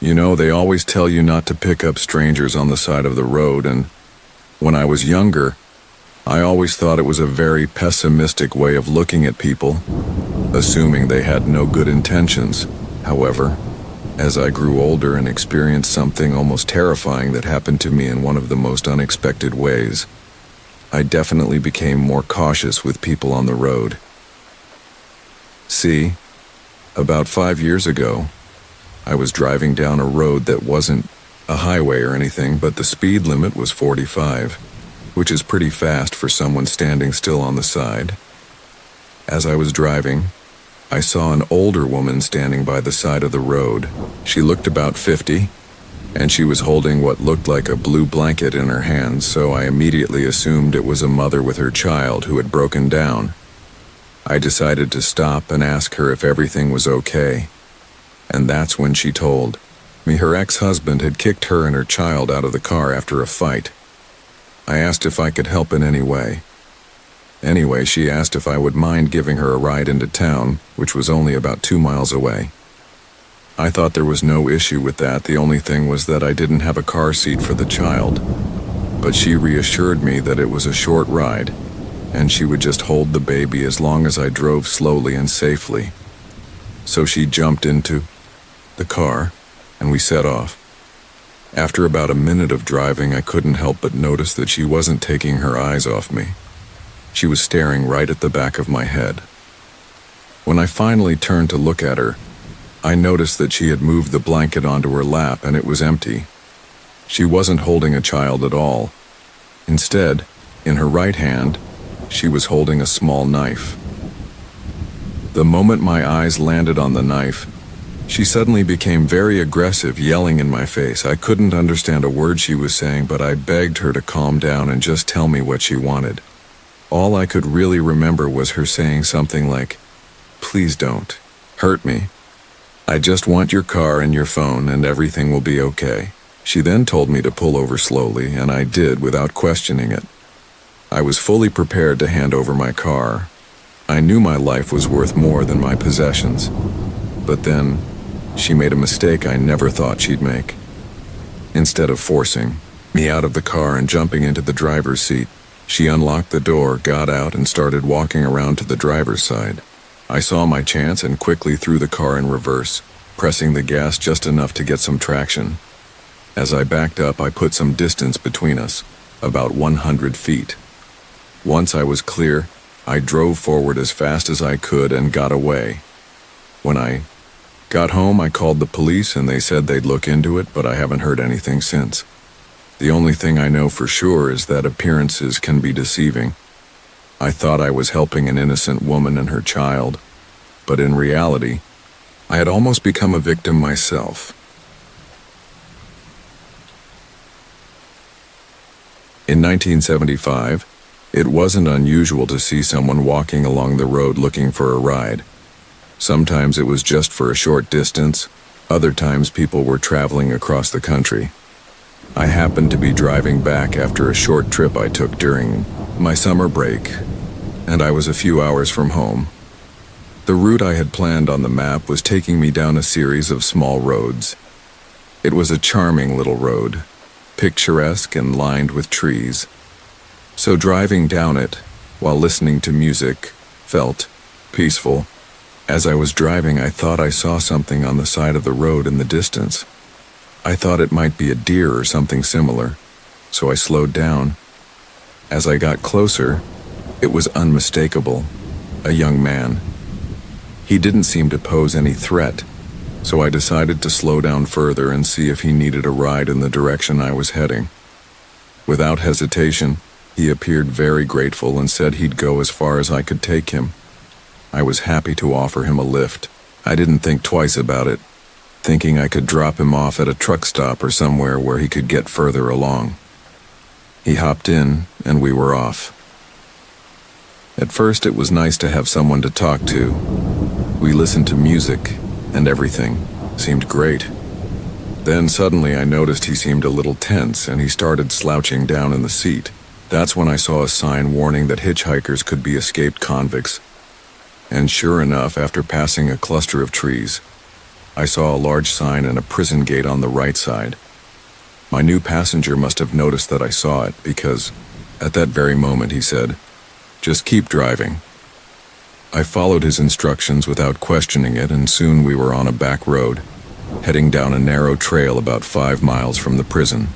You know, they always tell you not to pick up strangers on the side of the road, and when I was younger, I always thought it was a very pessimistic way of looking at people, assuming they had no good intentions. However, as I grew older and experienced something almost terrifying that happened to me in one of the most unexpected ways, I definitely became more cautious with people on the road. See, about 5 years ago, I was driving down a road that wasn't a highway or anything, but the speed limit was 45, which is pretty fast for someone standing still on the side. As I was driving, I saw an older woman standing by the side of the road. She looked about 50, and she was holding what looked like a blue blanket in her hands, so I immediately assumed it was a mother with her child who had broken down. I decided to stop and ask her if everything was okay. And that's when she told me her ex-husband had kicked her and her child out of the car after a fight. I asked if I could help in any way. Anyway, she asked if I would mind giving her a ride into town, which was only about 2 miles away. I thought there was no issue with that. The only thing was that I didn't have a car seat for the child. But she reassured me that it was a short ride, and she would just hold the baby as long as I drove slowly and safely. So she jumped into the car, and we set off. After about a minute of driving, I couldn't help but notice that she wasn't taking her eyes off me. She was staring right at the back of my head. When I finally turned to look at her, I noticed that she had moved the blanket onto her lap and it was empty. She wasn't holding a child at all. Instead, in her right hand, she was holding a small knife. The moment my eyes landed on the knife, she suddenly became very aggressive, yelling in my face. I couldn't understand a word she was saying, but I begged her to calm down and just tell me what she wanted. All I could really remember was her saying something like, "Please don't hurt me. I just want your car and your phone and everything will be okay." She then told me to pull over slowly, and I did without questioning it. I was fully prepared to hand over my car. I knew my life was worth more than my possessions. But then, she made a mistake I never thought she'd make. Instead of forcing me out of the car and jumping into the driver's seat, she unlocked the door, got out, and started walking around to the driver's side. I saw my chance and quickly threw the car in reverse, pressing the gas just enough to get some traction. As I backed up, I put some distance between us, about 100 feet. Once I was clear, I drove forward as fast as I could and got away. When I got home, I called the police and they said they'd look into it, but I haven't heard anything since. The only thing I know for sure is that appearances can be deceiving. I thought I was helping an innocent woman and her child, but in reality, I had almost become a victim myself. In 1975, it wasn't unusual to see someone walking along the road looking for a ride. Sometimes it was just for a short distance, other times people were traveling across the country. I happened to be driving back after a short trip I took during my summer break, and I was a few hours from home. The route I had planned on the map was taking me down a series of small roads. It was a charming little road, picturesque and lined with trees. So driving down it, while listening to music, felt peaceful. As I was driving, I thought I saw something on the side of the road in the distance. I thought it might be a deer or something similar, so I slowed down. As I got closer, it was unmistakable, a young man. He didn't seem to pose any threat, so I decided to slow down further and see if he needed a ride in the direction I was heading. Without hesitation, he appeared very grateful and said he'd go as far as I could take him. I was happy to offer him a lift. I didn't think twice about it, thinking I could drop him off at a truck stop or somewhere where he could get further along. He hopped in, and we were off. At first, it was nice to have someone to talk to. We listened to music, and everything seemed great. Then suddenly I noticed he seemed a little tense, and he started slouching down in the seat. That's when I saw a sign warning that hitchhikers could be escaped convicts. And sure enough, after passing a cluster of trees, I saw a large sign and a prison gate on the right side. My new passenger must have noticed that I saw it because, at that very moment, he said, "Just keep driving." I followed his instructions without questioning it, and soon we were on a back road, heading down a narrow trail about 5 miles from the prison.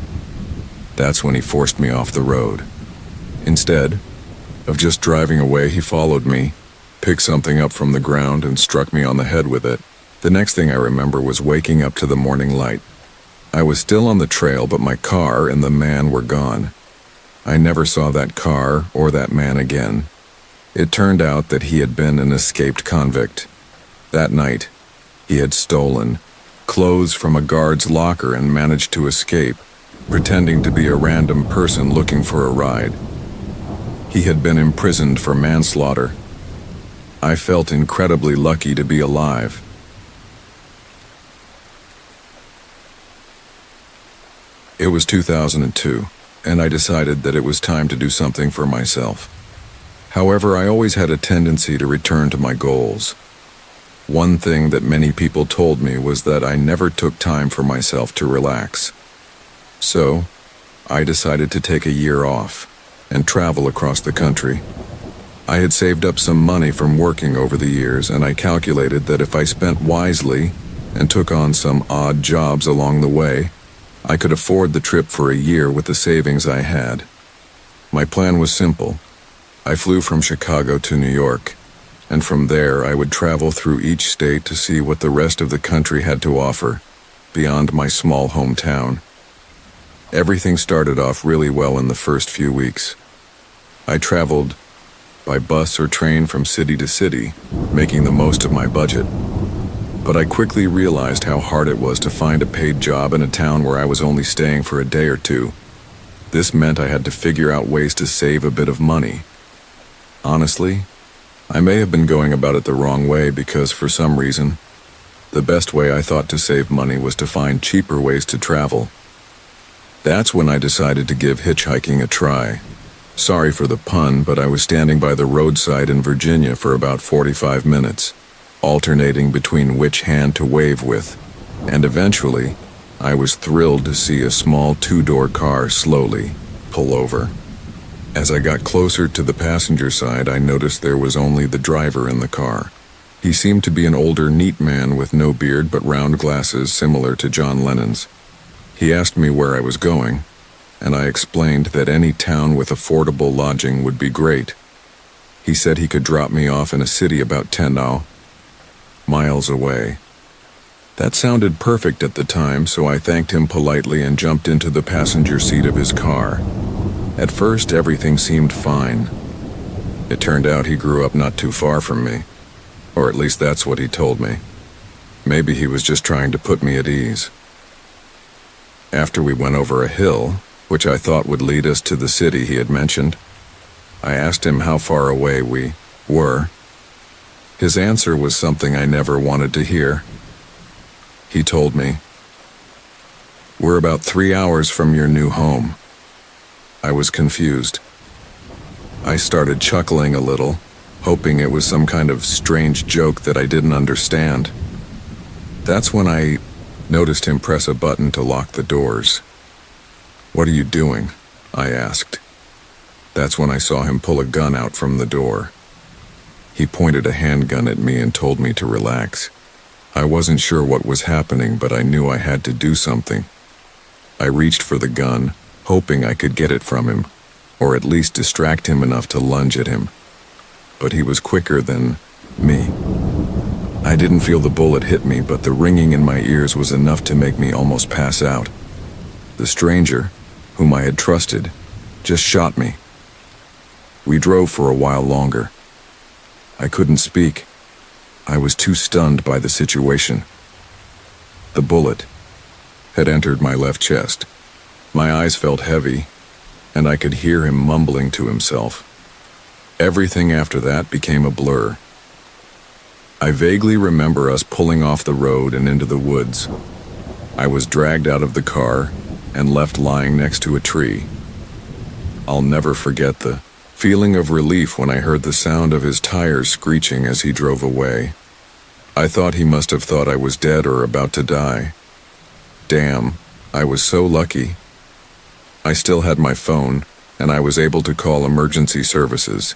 That's when he forced me off the road. Instead of just driving away, he followed me, picked something up from the ground, and struck me on the head with it. The next thing I remember was waking up to the morning light. I was still on the trail, but my car and the man were gone. I never saw that car or that man again. It turned out that he had been an escaped convict. That night, he had stolen clothes from a guard's locker and managed to escape, pretending to be a random person looking for a ride. He had been imprisoned for manslaughter. I felt incredibly lucky to be alive. It was 2002, and I decided that it was time to do something for myself. However, I always had a tendency to return to my goals. One thing that many people told me was that I never took time for myself to relax. So, I decided to take a year off and travel across the country. I had saved up some money from working over the years, and I calculated that if I spent wisely and took on some odd jobs along the way, I could afford the trip for a year with the savings I had. My plan was simple. I flew from Chicago to New York, and from there I would travel through each state to see what the rest of the country had to offer, beyond my small hometown. Everything started off really well in the first few weeks. I traveled by bus or train from city to city, making the most of my budget. But I quickly realized how hard it was to find a paid job in a town where I was only staying for a day or two. This meant I had to figure out ways to save a bit of money. Honestly, I may have been going about it the wrong way because, for some reason, the best way I thought to save money was to find cheaper ways to travel. That's when I decided to give hitchhiking a try. Sorry for the pun, but I was standing by the roadside in Virginia for about 45 minutes, alternating between which hand to wave with, and eventually, I was thrilled to see a small 2-door car slowly pull over. As I got closer to the passenger side, I noticed there was only the driver in the car. He seemed to be an older, neat man with no beard but round glasses similar to John Lennon's. He asked me where I was going, and I explained that any town with affordable lodging would be great. He said he could drop me off in a city about 10 miles away. That sounded perfect at the time, so I thanked him politely and jumped into the passenger seat of his car. At first, everything seemed fine. It turned out he grew up not too far from me, or at least that's what he told me. Maybe he was just trying to put me at ease. After we went over a hill, which I thought would lead us to the city he had mentioned, I asked him how far away we were. His answer was something I never wanted to hear. He told me, "We're about 3 hours from your new home." I was confused. I started chuckling a little, hoping it was some kind of strange joke that I didn't understand. That's when I noticed him press a button to lock the doors. "What are you doing?" I asked. That's when I saw him pull a gun out from the door. He pointed a handgun at me and told me to relax. I wasn't sure what was happening, but I knew I had to do something. I reached for the gun, hoping I could get it from him, or at least distract him enough to lunge at him. But he was quicker than me. I didn't feel the bullet hit me, but the ringing in my ears was enough to make me almost pass out. The stranger, whom I had trusted, just shot me. We drove for a while longer. I couldn't speak. I was too stunned by the situation. The bullet had entered my left chest. My eyes felt heavy, and I could hear him mumbling to himself. Everything after that became a blur. I vaguely remember us pulling off the road and into the woods. I was dragged out of the car and left lying next to a tree. I'll never forget the feeling of relief when I heard the sound of his tires screeching as he drove away. I thought he must have thought I was dead or about to die. Damn, I was so lucky. I still had my phone, and I was able to call emergency services.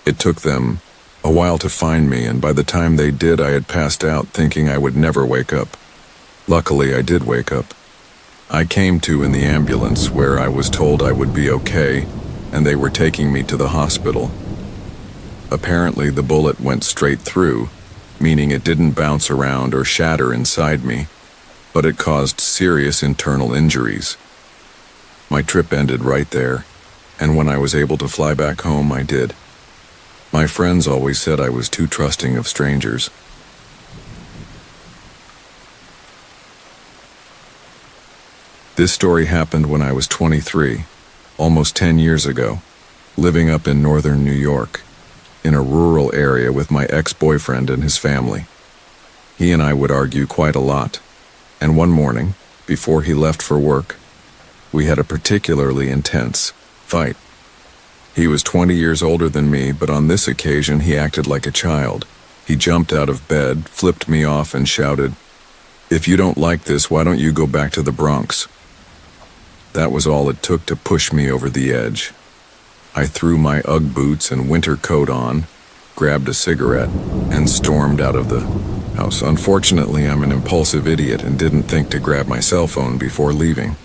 It took them a while to find me, and by the time they did, I had passed out thinking I would never wake up. Luckily, I did wake up. I came to in the ambulance where I was told I would be okay, and they were taking me to the hospital. Apparently, the bullet went straight through, meaning it didn't bounce around or shatter inside me, but it caused serious internal injuries. My trip ended right there, and when I was able to fly back home, I did. My friends always said I was too trusting of strangers. This story happened when I was 23, almost 10 years ago, living up in northern New York, in a rural area with my ex-boyfriend and his family. He and I would argue quite a lot, and one morning, before he left for work, we had a particularly intense fight. He was 20 years older than me, but on this occasion he acted like a child. He jumped out of bed, flipped me off, and shouted, "If you don't like this, why don't you go back to the Bronx?" That was all it took to push me over the edge. I threw my Ugg boots and winter coat on, grabbed a cigarette, and stormed out of the house. Unfortunately, I'm an impulsive idiot and didn't think to grab my cell phone before leaving.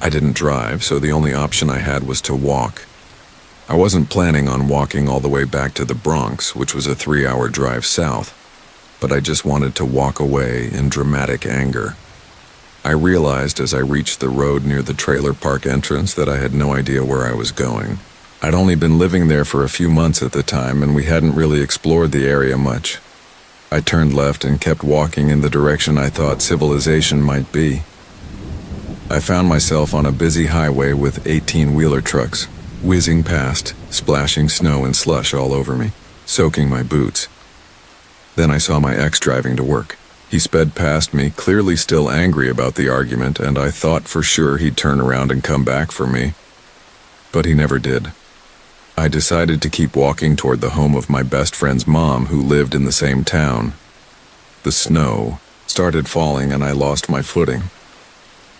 I didn't drive, so the only option I had was to walk. I wasn't planning on walking all the way back to the Bronx, which was a 3-hour drive south, but I just wanted to walk away in dramatic anger. I realized as I reached the road near the trailer park entrance that I had no idea where I was going. I'd only been living there for a few months at the time, and we hadn't really explored the area much. I turned left and kept walking in the direction I thought civilization might be. I found myself on a busy highway with 18-wheeler trucks, whizzing past, splashing snow and slush all over me, soaking my boots. Then I saw my ex driving to work. He sped past me, clearly still angry about the argument, and I thought for sure he'd turn around and come back for me. But he never did. I decided to keep walking toward the home of my best friend's mom, who lived in the same town. The snow started falling and I lost my footing.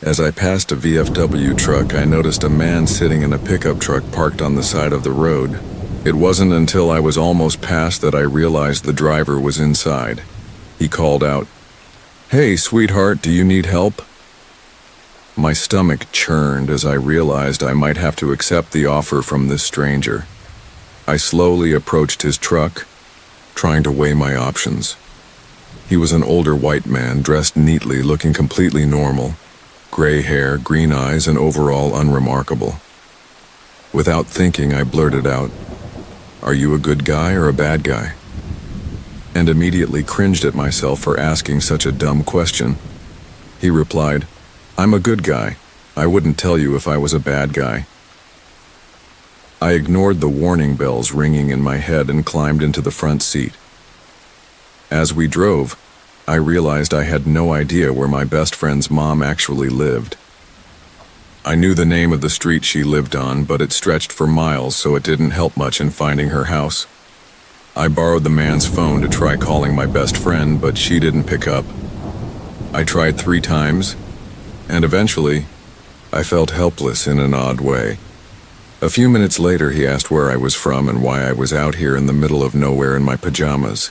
As I passed a VFW truck, I noticed a man sitting in a pickup truck parked on the side of the road. It wasn't until I was almost past that I realized the driver was inside. He called out, "Hey, sweetheart, do you need help?" My stomach churned as I realized I might have to accept the offer from this stranger. I slowly approached his truck, trying to weigh my options. He was an older white man, dressed neatly, looking completely normal. Gray hair, green eyes, and overall unremarkable. Without thinking, I blurted out, "Are you a good guy or a bad guy?" And immediately cringed at myself for asking such a dumb question. He replied, "I'm a good guy. I wouldn't tell you if I was a bad guy." I ignored the warning bells ringing in my head and climbed into the front seat. As we drove, I realized I had no idea where my best friend's mom actually lived. I knew the name of the street she lived on, but it stretched for miles, so it didn't help much in finding her house. I borrowed the man's phone to try calling my best friend, but she didn't pick up. I tried 3 times, and eventually, I felt helpless in an odd way. A few minutes later, he asked where I was from and why I was out here in the middle of nowhere in my pajamas.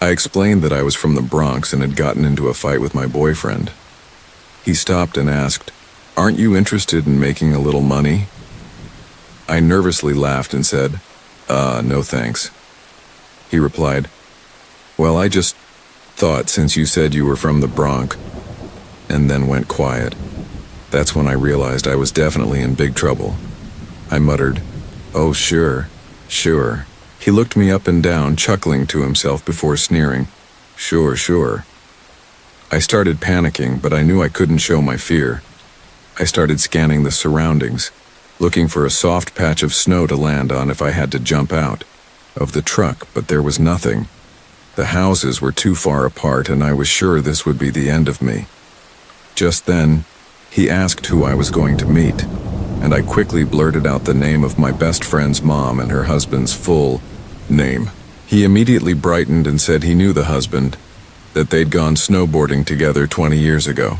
I explained that I was from the Bronx and had gotten into a fight with my boyfriend. He stopped and asked, "Aren't you interested in making a little money?" I nervously laughed and said, No thanks." He replied, "Well, I just thought since you said you were from the Bronx," and then went quiet. That's when I realized I was definitely in big trouble. I muttered, "Oh, sure. He looked me up and down, chuckling to himself before sneering, Sure. I started panicking, but I knew I couldn't show my fear. I started scanning the surroundings, looking for a soft patch of snow to land on if I had to jump out of the truck, but there was nothing. The houses were too far apart, and I was sure this would be the end of me. Just then, he asked who I was going to meet, and I quickly blurted out the name of my best friend's mom and her husband's full name. He immediately brightened and said he knew the husband, that they'd gone snowboarding together 20 years ago.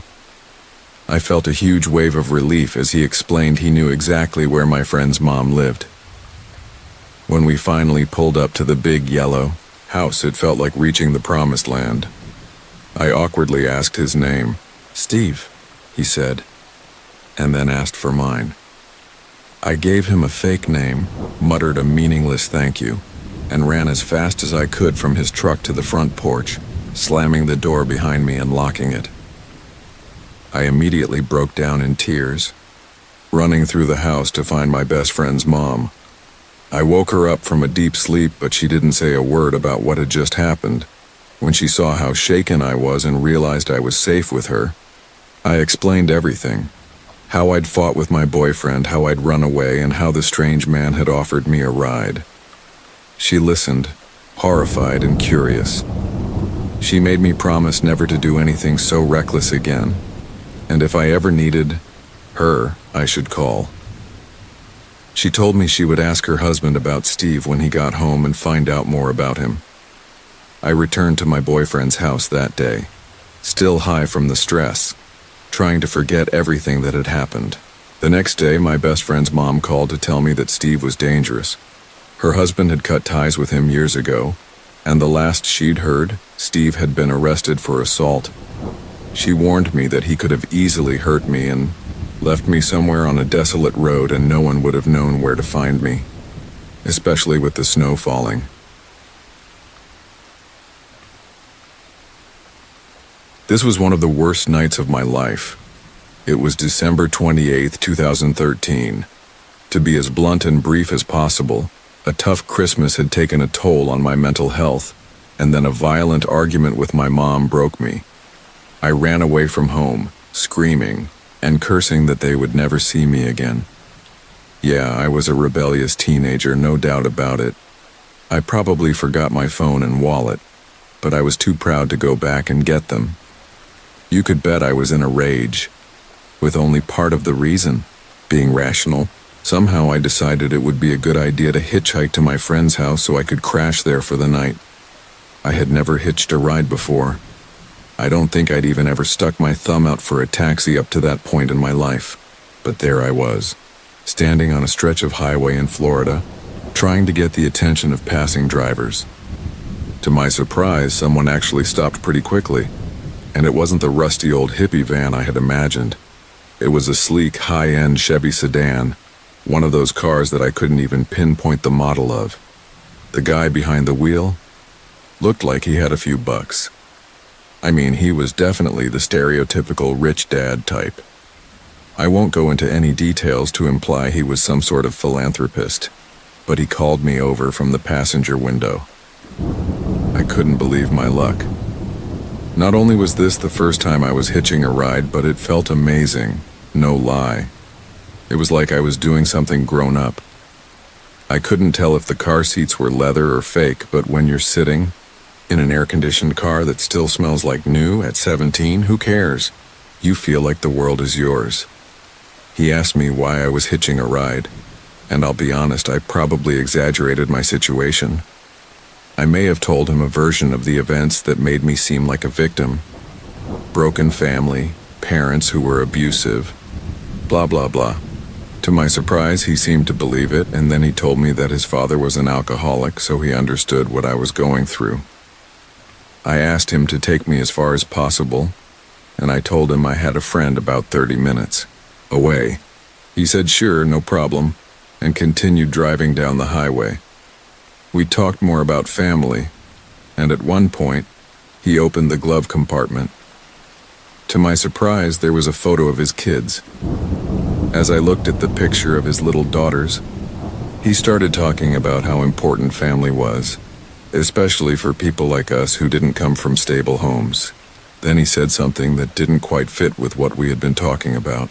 I felt a huge wave of relief as he explained he knew exactly where my friend's mom lived. When we finally pulled up to the big yellow house, it felt like reaching the promised land. I awkwardly asked his name. "Steve," he said, and then asked for mine. I gave him a fake name, muttered a meaningless thank you, and ran as fast as I could from his truck to the front porch, slamming the door behind me and locking it. I immediately broke down in tears, running through the house to find my best friend's mom. I woke her up from a deep sleep, but she didn't say a word about what had just happened. When she saw how shaken I was and realized I was safe with her, I explained everything. How I'd fought with my boyfriend, how I'd run away, and how the strange man had offered me a ride. She listened, horrified and curious. She made me promise never to do anything so reckless again, and if I ever needed her, I should call. She told me she would ask her husband about Steve when he got home and find out more about him. I returned to my boyfriend's house that day, still high from the stress, trying to forget everything that had happened. The next day, my best friend's mom called to tell me that Steve was dangerous. Her husband had cut ties with him years ago, and the last she'd heard, Steve had been arrested for assault. She warned me that he could have easily hurt me and left me somewhere on a desolate road, and no one would have known where to find me, especially with the snow falling. This was one of the worst nights of my life. It was December 28th, 2013. To be as blunt and brief as possible, a tough Christmas had taken a toll on my mental health, and then a violent argument with my mom broke me. I ran away from home, screaming and cursing that they would never see me again. Yeah, I was a rebellious teenager, no doubt about it. I probably forgot my phone and wallet, but I was too proud to go back and get them. You could bet I was in a rage, with only part of the reason being rational. Somehow I decided it would be a good idea to hitchhike to my friend's house so I could crash there for the night. I had never hitched a ride before. I don't think I'd even ever stuck my thumb out for a taxi up to that point in my life. But there I was, standing on a stretch of highway in Florida, trying to get the attention of passing drivers. To my surprise, someone actually stopped pretty quickly. And it wasn't the rusty old hippie van I had imagined. It was a sleek, high-end Chevy sedan, one of those cars that I couldn't even pinpoint the model of. The guy behind the wheel looked like he had a few bucks. I mean, he was definitely the stereotypical rich dad type. I won't go into any details to imply he was some sort of philanthropist, but he called me over from the passenger window. I couldn't believe my luck. Not only was this the first time I was hitching a ride, but it felt amazing, no lie. It was like I was doing something grown up. I couldn't tell if the car seats were leather or fake, but when you're sitting in an air-conditioned car that still smells like new at 17, who cares? You feel like the world is yours. He asked me why I was hitching a ride, and I'll be honest, I probably exaggerated my situation. I may have told him a version of the events that made me seem like a victim. Broken family, parents who were abusive, blah blah blah. To my surprise, he seemed to believe it, and then he told me that his father was an alcoholic, so he understood what I was going through. I asked him to take me as far as possible, and I told him I had a friend about 30 minutes away. He said sure, no problem, and continued driving down the highway. We talked more about family, and at one point, he opened the glove compartment. To my surprise, there was a photo of his kids. As I looked at the picture of his little daughters, he started talking about how important family was, especially for people like us who didn't come from stable homes. Then he said something that didn't quite fit with what we had been talking about.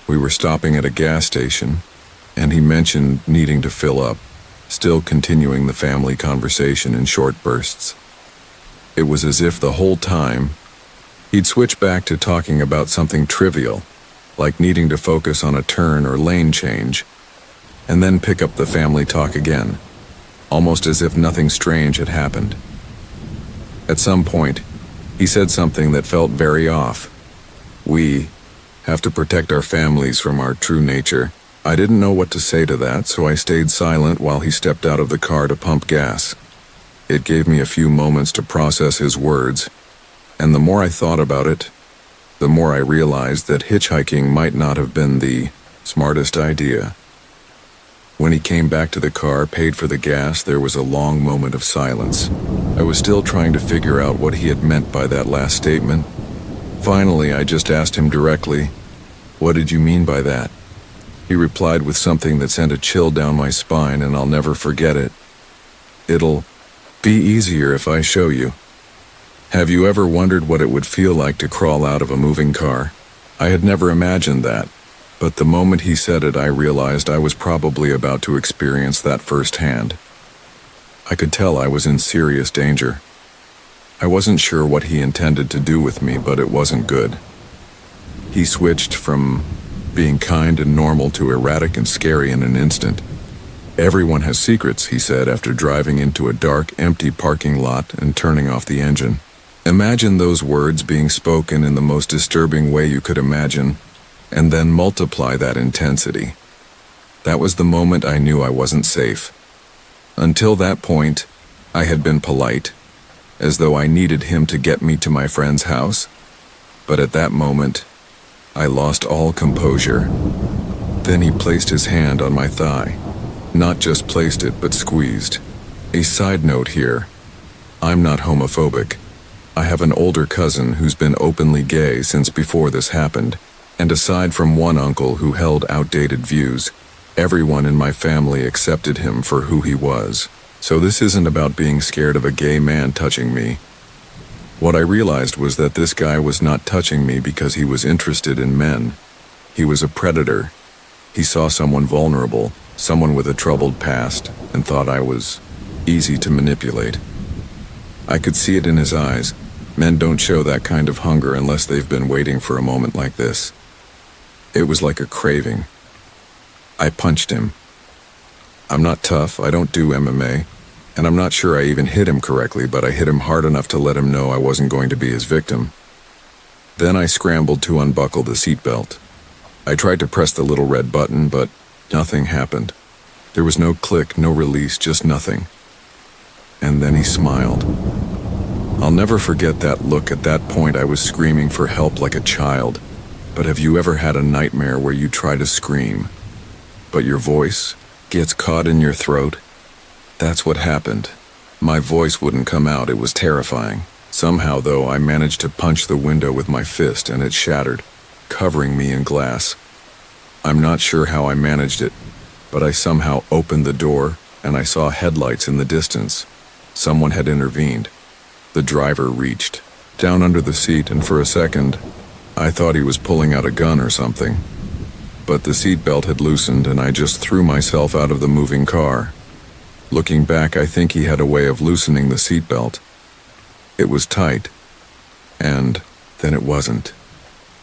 We were stopping at a gas station, and he mentioned needing to fill up, still continuing the family conversation in short bursts. It was as if the whole time, he'd switch back to talking about something trivial, like needing to focus on a turn or lane change, and then pick up the family talk again. almost as if nothing strange had happened. At some point, he said something that felt very off. We have to protect our families from our true nature. I didn't know what to say to that, so I stayed silent while he stepped out of the car to pump gas. It gave me a few moments to process his words, and the more I thought about it, the more I realized that hitchhiking might not have been the smartest idea. When he came back to the car, paid for the gas, there was a long moment of silence. I was still trying to figure out what he had meant by that last statement. Finally, I just asked him directly, "What did you mean by that?" He replied with something that sent a chill down my spine, and I'll never forget it. "It'll be easier if I show you." Have you ever wondered what it would feel like to crawl out of a moving car? I had never imagined that, but the moment he said it, I realized I was probably about to experience that firsthand. I could tell I was in serious danger. I wasn't sure what he intended to do with me, but it wasn't good. He switched from being kind and normal to erratic and scary in an instant. "Everyone has secrets," he said after driving into a dark, empty parking lot and turning off the engine. Imagine those words being spoken in the most disturbing way you could imagine, and then multiply that intensity. That was the moment I knew I wasn't safe. Until that point, I had been polite, as though I needed him to get me to my friend's house. But at that moment, I lost all composure. Then he placed his hand on my thigh. Not just placed it, but squeezed. A side note here. I'm not homophobic. I have an older cousin who's been openly gay since before this happened, and aside from one uncle who held outdated views, everyone in my family accepted him for who he was. So this isn't about being scared of a gay man touching me. What I realized was that this guy was not touching me because he was interested in men. He was a predator. He saw someone vulnerable, someone with a troubled past, and thought I was easy to manipulate. I could see it in his eyes. Men don't show that kind of hunger unless they've been waiting for a moment like this. It was like a craving. I punched him. I'm not tough, I don't do MMA, and I'm not sure I even hit him correctly, but I hit him hard enough to let him know I wasn't going to be his victim. Then I scrambled to unbuckle the seatbelt. I tried to press the little red button, but nothing happened. There was no click, no release, just nothing. And then he smiled. I'll never forget that look. At that point, I was screaming for help like a child. But have you ever had a nightmare where you try to scream, but your voice gets caught in your throat? That's what happened. My voice wouldn't come out. It was terrifying. Somehow, though, I managed to punch the window with my fist, and it shattered, covering me in glass. I'm not sure how I managed it, but I somehow opened the door, and I saw headlights in the distance. Someone had intervened. The driver reached down under the seat, and for a second, I thought he was pulling out a gun or something. But the seatbelt had loosened, and I just threw myself out of the moving car. Looking back, I think he had a way of loosening the seatbelt. It was tight, and then it wasn't.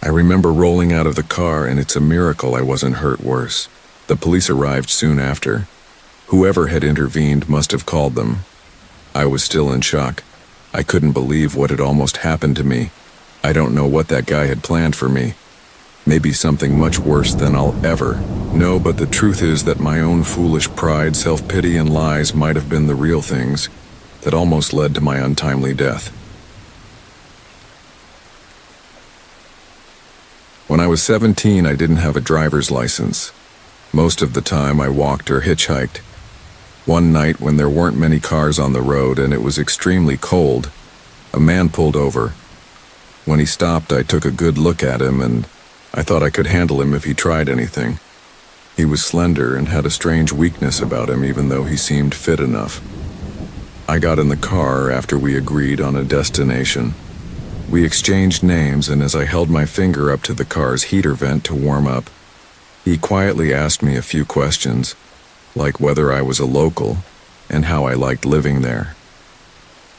I remember rolling out of the car, and it's a miracle I wasn't hurt worse. The police arrived soon after. Whoever had intervened must have called them. I was still in shock. I couldn't believe what had almost happened to me. I don't know what that guy had planned for me. Maybe something much worse than I'll ever know, but the truth is that my own foolish pride, self-pity, and lies might have been the real things that almost led to my untimely death. When I was 17, I didn't have a driver's license. Most of the time, I walked or hitchhiked. One night, when there weren't many cars on the road and it was extremely cold, a man pulled over. When he stopped, I took a good look at him, and I thought I could handle him if he tried anything. He was slender and had a strange weakness about him, even though he seemed fit enough. I got in the car after we agreed on a destination. We exchanged names, and as I held my finger up to the car's heater vent to warm up, he quietly asked me a few questions, like whether I was a local and how I liked living there.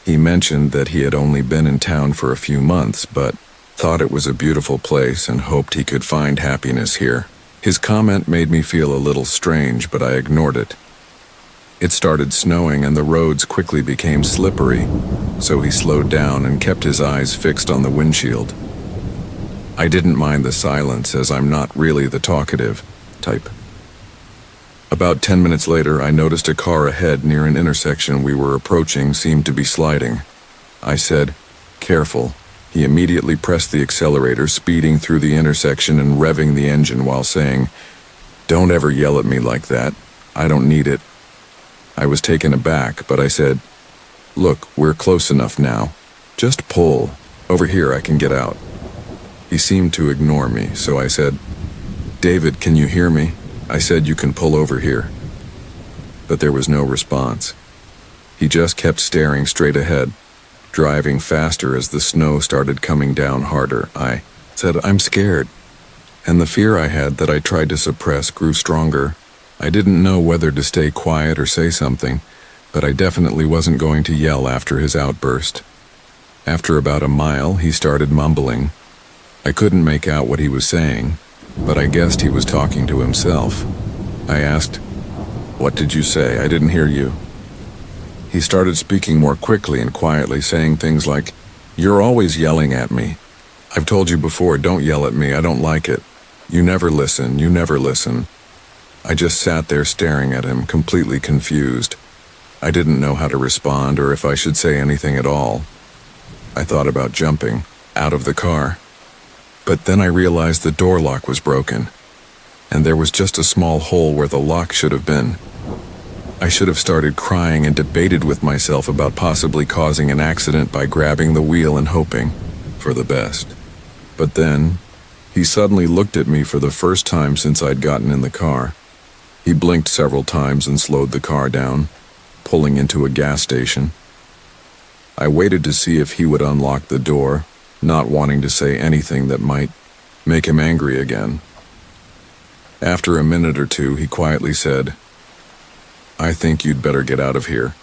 He mentioned that he had only been in town for a few months, but thought it was a beautiful place and hoped he could find happiness here. His comment made me feel a little strange, but I ignored it. It started snowing and the roads quickly became slippery, so he slowed down and kept his eyes fixed on the windshield. I didn't mind the silence, as I'm not really the talkative type. About 10 minutes later, I noticed a car ahead near an intersection we were approaching seemed to be sliding. I said, "Careful." He immediately pressed the accelerator, speeding through the intersection and revving the engine while saying, "Don't ever yell at me like that. I don't need it." I was taken aback, but I said, "Look, we're close enough now. Just pull. Over here I can get out." He seemed to ignore me, so I said, "David, can you hear me? I said you can pull over here." But there was no response. He just kept staring straight ahead, driving faster as the snow started coming down harder. I said, "I'm scared." And the fear I had that I tried to suppress grew stronger. I didn't know whether to stay quiet or say something, but I definitely wasn't going to yell after his outburst. After about a mile, he started mumbling. I couldn't make out what he was saying, but I guessed he was talking to himself. I asked, "What did you say? I didn't hear you." He started speaking more quickly and quietly, saying things like, "You're always yelling at me. I've told you before, don't yell at me, I don't like it. You never listen, you never listen." I just sat there staring at him, completely confused. I didn't know how to respond or if I should say anything at all. I thought about jumping out of the car. But then I realized the door lock was broken, and there was just a small hole where the lock should have been. I should have started crying and debated with myself about possibly causing an accident by grabbing the wheel and hoping for the best. But then, he suddenly looked at me for the first time since I'd gotten in the car. He blinked several times and slowed the car down, pulling into a gas station. I waited to see if he would unlock the door, not wanting to say anything that might make him angry again. After a minute or two, he quietly said, "I think you'd better get out of here,"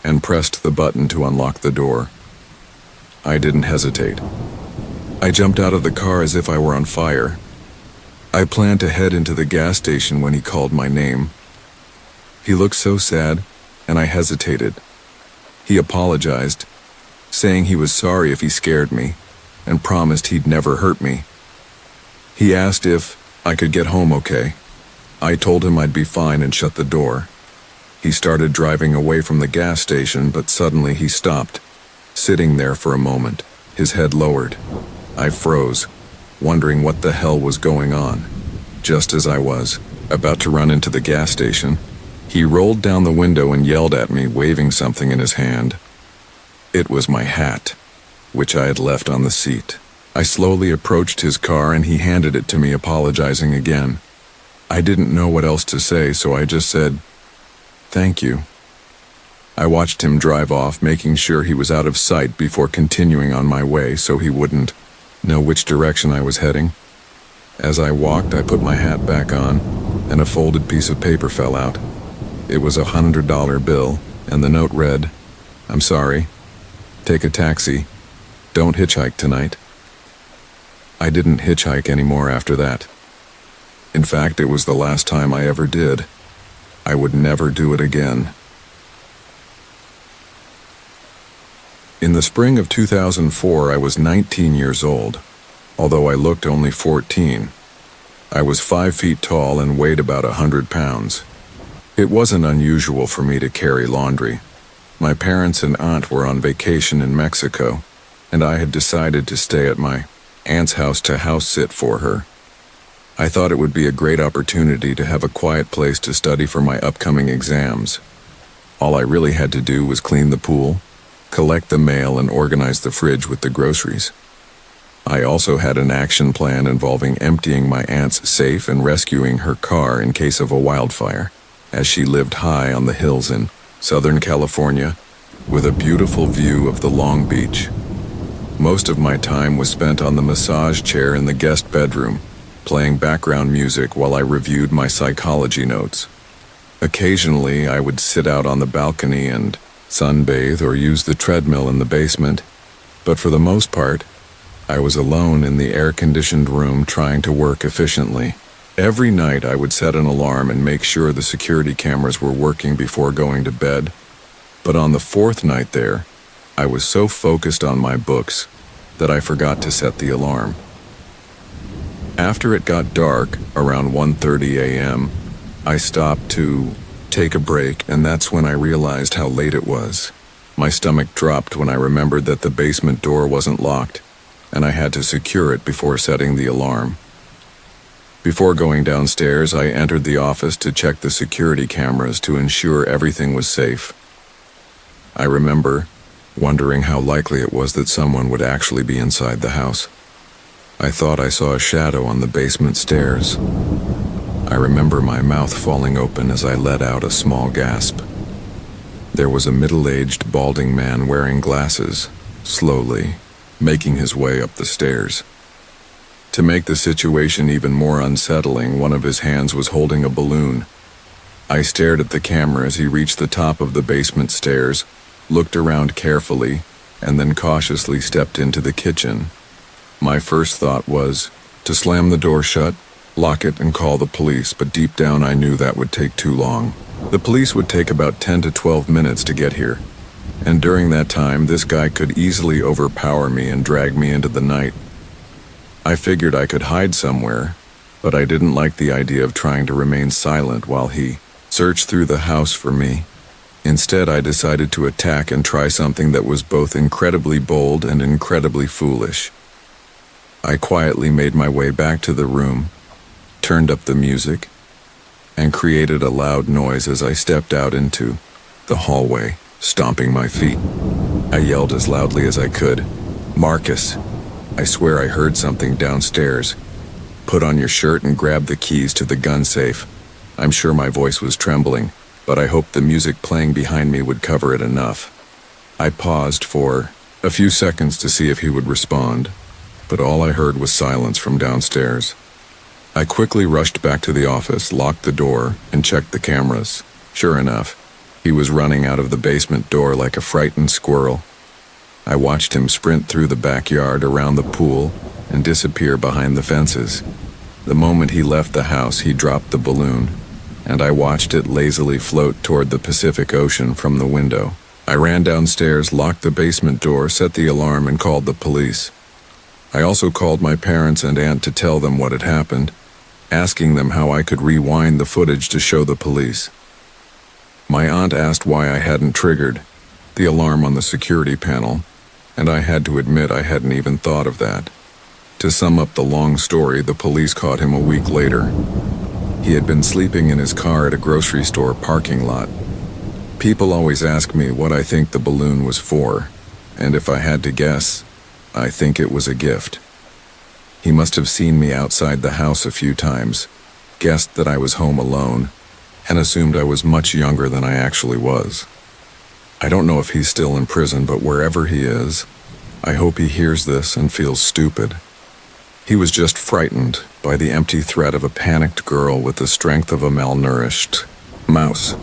and pressed the button to unlock the door. I didn't hesitate. I jumped out of the car as if I were on fire. I planned to head into the gas station when he called my name. He looked so sad, and I hesitated. He apologized, saying he was sorry if he scared me, and promised he'd never hurt me. He asked if I could get home okay. I told him I'd be fine and shut the door. He started driving away from the gas station, but suddenly he stopped, sitting there for a moment, his head lowered. I froze, wondering what the hell was going on. Just as I was about to run into the gas station, he rolled down the window and yelled at me, waving something in his hand. It was my hat, which I had left on the seat. I slowly approached his car and he handed it to me, apologizing again. I didn't know what else to say, so I just said, "Thank you." I watched him drive off, making sure he was out of sight before continuing on my way so he wouldn't know which direction I was heading. As I walked, I put my hat back on, and a folded piece of paper fell out. It was a $100 bill, and the note read, "I'm sorry. Take a taxi. Don't hitchhike tonight." I didn't hitchhike anymore after that. In fact, it was the last time I ever did. I would never do it again. In the spring of 2004, I was 19 years old, although I looked only 14. I was 5 feet tall and weighed about 100 pounds. It wasn't unusual for me to carry laundry. My parents and aunt were on vacation in Mexico, and I had decided to stay at my aunt's house to house sit for her. I thought it would be a great opportunity to have a quiet place to study for my upcoming exams. All I really had to do was clean the pool, collect the mail, and organize the fridge with the groceries. I also had an action plan involving emptying my aunt's safe and rescuing her car in case of a wildfire, as she lived high on the hills in Southern California, with a beautiful view of the Long Beach. Most of my time was spent on the massage chair in the guest bedroom, playing background music while I reviewed my psychology notes. Occasionally, I would sit out on the balcony and sunbathe or use the treadmill in the basement, but for the most part, I was alone in the air-conditioned room trying to work efficiently. Every night I would set an alarm and make sure the security cameras were working before going to bed. But on the fourth night there, I was so focused on my books that I forgot to set the alarm. After it got dark, around 1:30 a.m., I stopped to take a break, and that's when I realized how late it was. My stomach dropped when I remembered that the basement door wasn't locked, and I had to secure it before setting the alarm. Before going downstairs, I entered the office to check the security cameras to ensure everything was safe. I remember wondering how likely it was that someone would actually be inside the house. I thought I saw a shadow on the basement stairs. I remember my mouth falling open as I let out a small gasp. There was a middle-aged, balding man wearing glasses, slowly making his way up the stairs. To make the situation even more unsettling, one of his hands was holding a balloon. I stared at the camera as he reached the top of the basement stairs, looked around carefully, and then cautiously stepped into the kitchen. My first thought was to slam the door shut, lock it, and call the police, but deep down I knew that would take too long. The police would take about 10 to 12 minutes to get here, and during that time this guy could easily overpower me and drag me into the night. I figured I could hide somewhere, but I didn't like the idea of trying to remain silent while he searched through the house for me. Instead, I decided to attack and try something that was both incredibly bold and incredibly foolish. I quietly made my way back to the room, turned up the music, and created a loud noise as I stepped out into the hallway, stomping my feet. I yelled as loudly as I could, "Marcus, I swear I heard something downstairs. Put on your shirt and grab the keys to the gun safe." I'm sure my voice was trembling, but I hoped the music playing behind me would cover it enough. I paused for a few seconds to see if he would respond, but all I heard was silence from downstairs. I quickly rushed back to the office, locked the door, and checked the cameras. Sure enough, he was running out of the basement door like a frightened squirrel. I watched him sprint through the backyard, around the pool, and disappear behind the fences. The moment he left the house, he dropped the balloon, and I watched it lazily float toward the Pacific Ocean from the window. I ran downstairs, locked the basement door, set the alarm, and called the police. I also called my parents and aunt to tell them what had happened, asking them how I could rewind the footage to show the police. My aunt asked why I hadn't triggered the alarm on the security panel, and I had to admit I hadn't even thought of that. To sum up the long story, the police caught him a week later. He had been sleeping in his car at a grocery store parking lot. People always ask me what I think the balloon was for, and if I had to guess, I think it was a gift. He must have seen me outside the house a few times, guessed that I was home alone, and assumed I was much younger than I actually was. I don't know if he's still in prison, but wherever he is, I hope he hears this and feels stupid. He was just frightened by the empty threat of a panicked girl with the strength of a malnourished mouse.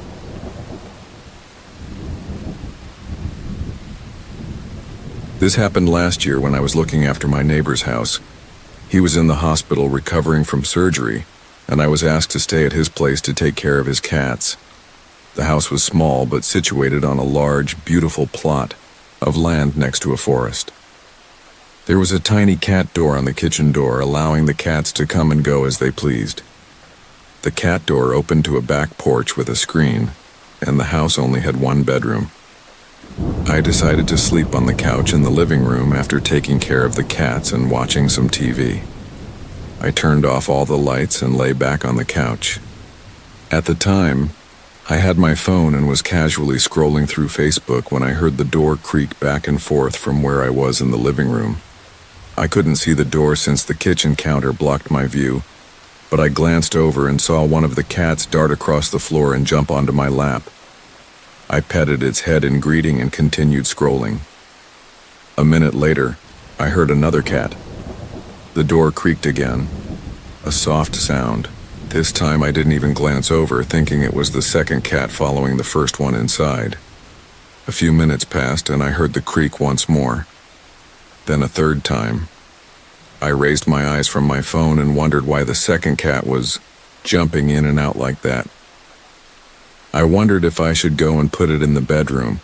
This happened last year when I was looking after my neighbor's house. He was in the hospital recovering from surgery, and I was asked to stay at his place to take care of his cats. The house was small but situated on a large, beautiful plot of land next to a forest. There was a tiny cat door on the kitchen door, allowing the cats to come and go as they pleased. The cat door opened to a back porch with a screen, and the house only had one bedroom. I decided to sleep on the couch in the living room after taking care of the cats and watching some TV. I turned off all the lights and lay back on the couch. At the time, I had my phone and was casually scrolling through Facebook when I heard the door creak back and forth from where I was in the living room. I couldn't see the door since the kitchen counter blocked my view, but I glanced over and saw one of the cats dart across the floor and jump onto my lap. I petted its head in greeting and continued scrolling. A minute later, I heard another cat. The door creaked again, a soft sound. This time I didn't even glance over, thinking it was the second cat following the first one inside. A few minutes passed and I heard the creak once more. Then a third time. I raised my eyes from my phone and wondered why the second cat was jumping in and out like that. I wondered if I should go and put it in the bedroom.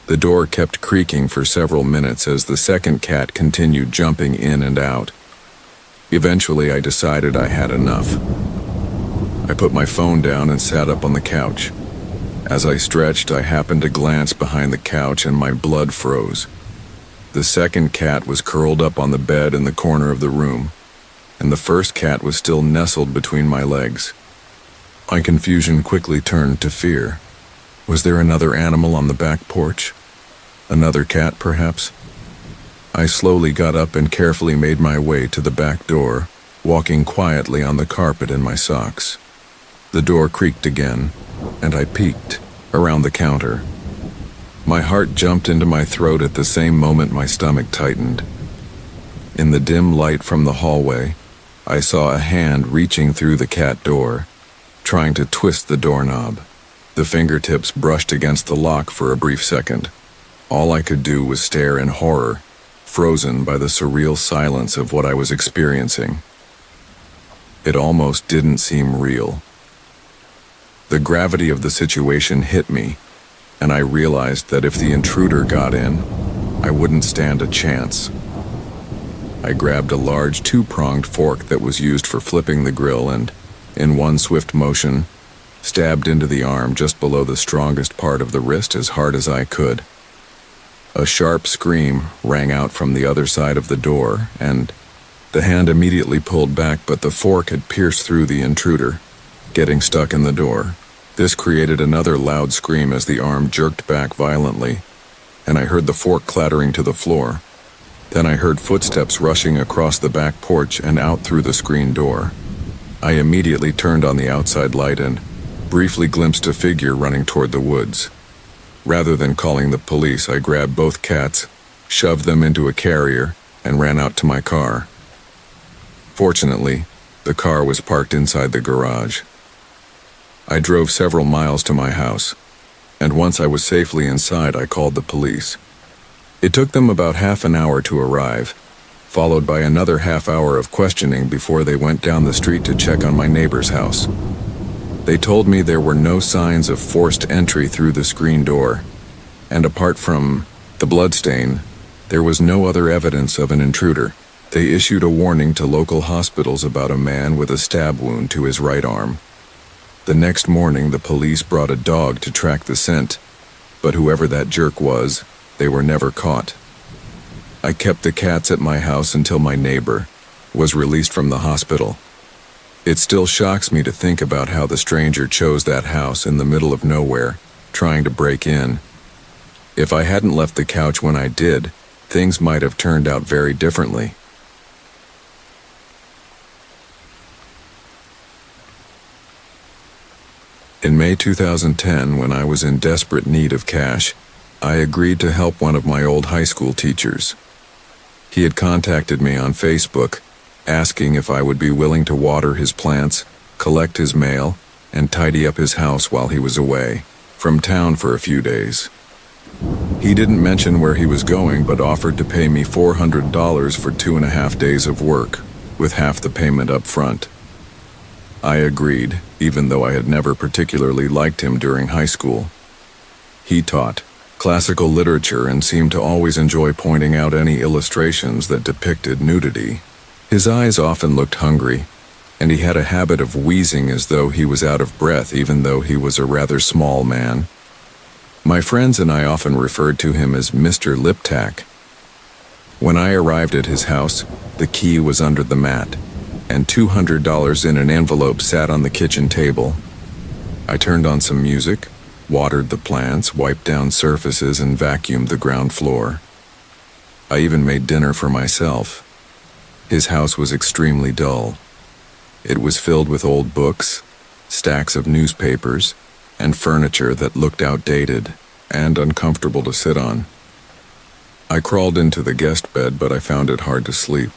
The door kept creaking for several minutes as the second cat continued jumping in and out. Eventually, I decided I had enough. I put my phone down and sat up on the couch. As I stretched, I happened to glance behind the couch and my blood froze. The second cat was curled up on the bed in the corner of the room, and the first cat was still nestled between my legs. My confusion quickly turned to fear. Was there another animal on the back porch? Another cat, perhaps? I slowly got up and carefully made my way to the back door, walking quietly on the carpet in my socks. The door creaked again, and I peeked around the counter. My heart jumped into my throat at the same moment my stomach tightened. In the dim light from the hallway, I saw a hand reaching through the cat door, trying to twist the doorknob. The fingertips brushed against the lock for a brief second. All I could do was stare in horror, frozen by the surreal silence of what I was experiencing. It almost didn't seem real. The gravity of the situation hit me, and I realized that if the intruder got in, I wouldn't stand a chance. I grabbed a large two-pronged fork that was used for flipping the grill and, in one swift motion, stabbed into the arm just below the strongest part of the wrist as hard as I could. A sharp scream rang out from the other side of the door, and the hand immediately pulled back, but the fork had pierced through the intruder, getting stuck in the door. This created another loud scream as the arm jerked back violently, and I heard the fork clattering to the floor. Then I heard footsteps rushing across the back porch and out through the screen door. I immediately turned on the outside light and briefly glimpsed a figure running toward the woods. Rather than calling the police, I grabbed both cats, shoved them into a carrier, and ran out to my car. Fortunately, the car was parked inside the garage. I drove several miles to my house, and once I was safely inside, I called the police. It took them about half an hour to arrive, followed by another half hour of questioning before they went down the street to check on my neighbor's house. They told me there were no signs of forced entry through the screen door, and apart from the bloodstain, there was no other evidence of an intruder. They issued a warning to local hospitals about a man with a stab wound to his right arm. The next morning, the police brought a dog to track the scent, but whoever that jerk was, they were never caught. I kept the cats at my house until my neighbor was released from the hospital. It still shocks me to think about how the stranger chose that house in the middle of nowhere, trying to break in. If I hadn't left the couch when I did, things might have turned out very differently. In May 2010, when I was in desperate need of cash, I agreed to help one of my old high school teachers. He had contacted me on Facebook, asking if I would be willing to water his plants, collect his mail, and tidy up his house while he was away from town for a few days. He didn't mention where he was going, but offered to pay me $400 for 2.5 days of work, with half the payment up front. I agreed, even though I had never particularly liked him during high school. He taught classical literature and seemed to always enjoy pointing out any illustrations that depicted nudity. His eyes often looked hungry, and he had a habit of wheezing as though he was out of breath, even though he was a rather small man. My friends and I often referred to him as Mr. Liptack. When I arrived at his house, the key was under the mat, and $200 in an envelope sat on the kitchen table. I turned on some music, watered the plants, wiped down surfaces, and vacuumed the ground floor. I even made dinner for myself. His house was extremely dull. It was filled with old books, stacks of newspapers, and furniture that looked outdated and uncomfortable to sit on. I crawled into the guest bed, but I found it hard to sleep.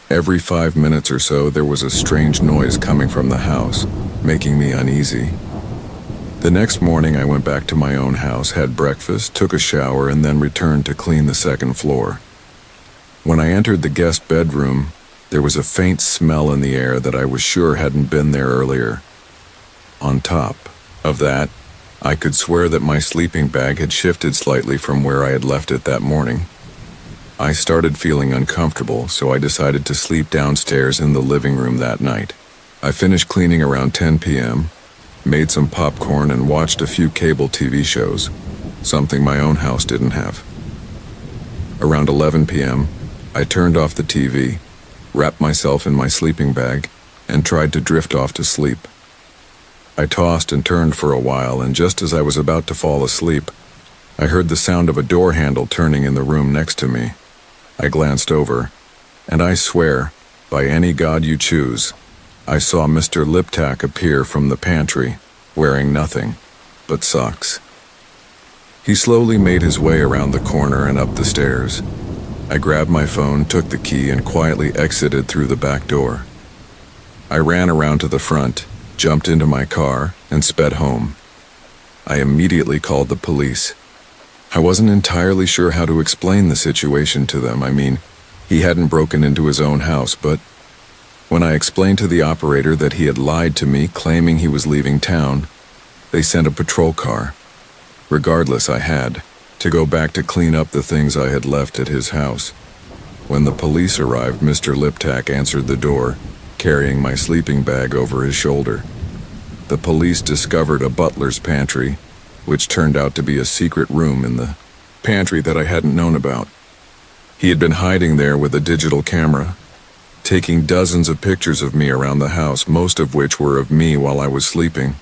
Every 5 minutes or so, there was a strange noise coming from the house, making me uneasy. The next morning, I went back to my own house, had breakfast, took a shower, and then returned to clean the second floor. When I entered the guest bedroom, there was a faint smell in the air that I was sure hadn't been there earlier. On top of that, I could swear that my sleeping bag had shifted slightly from where I had left it that morning. I started feeling uncomfortable, so I decided to sleep downstairs in the living room that night. I finished cleaning around 10 p.m., made some popcorn, and watched a few cable TV shows, something my own house didn't have. Around 11 p.m., I turned off the TV, wrapped myself in my sleeping bag, and tried to drift off to sleep. I tossed and turned for a while, and just as I was about to fall asleep, I heard the sound of a door handle turning in the room next to me. I glanced over, and I swear, by any god you choose, I saw Mr. Liptak appear from the pantry, wearing nothing but socks. He slowly made his way around the corner and up the stairs. I grabbed my phone, took the key, and quietly exited through the back door. I ran around to the front, jumped into my car, and sped home. I immediately called the police. I wasn't entirely sure how to explain the situation to them. I mean, he hadn't broken into his own house, but when I explained to the operator that he had lied to me, claiming he was leaving town, they sent a patrol car. Regardless, I had to go back to clean up the things I had left at his house. When the police arrived, Mr. Liptak answered the door, carrying my sleeping bag over his shoulder. The police discovered a butler's pantry, which turned out to be a secret room in the pantry that I hadn't known about. He had been hiding there with a digital camera, taking dozens of pictures of me around the house, most of which were of me while I was sleeping.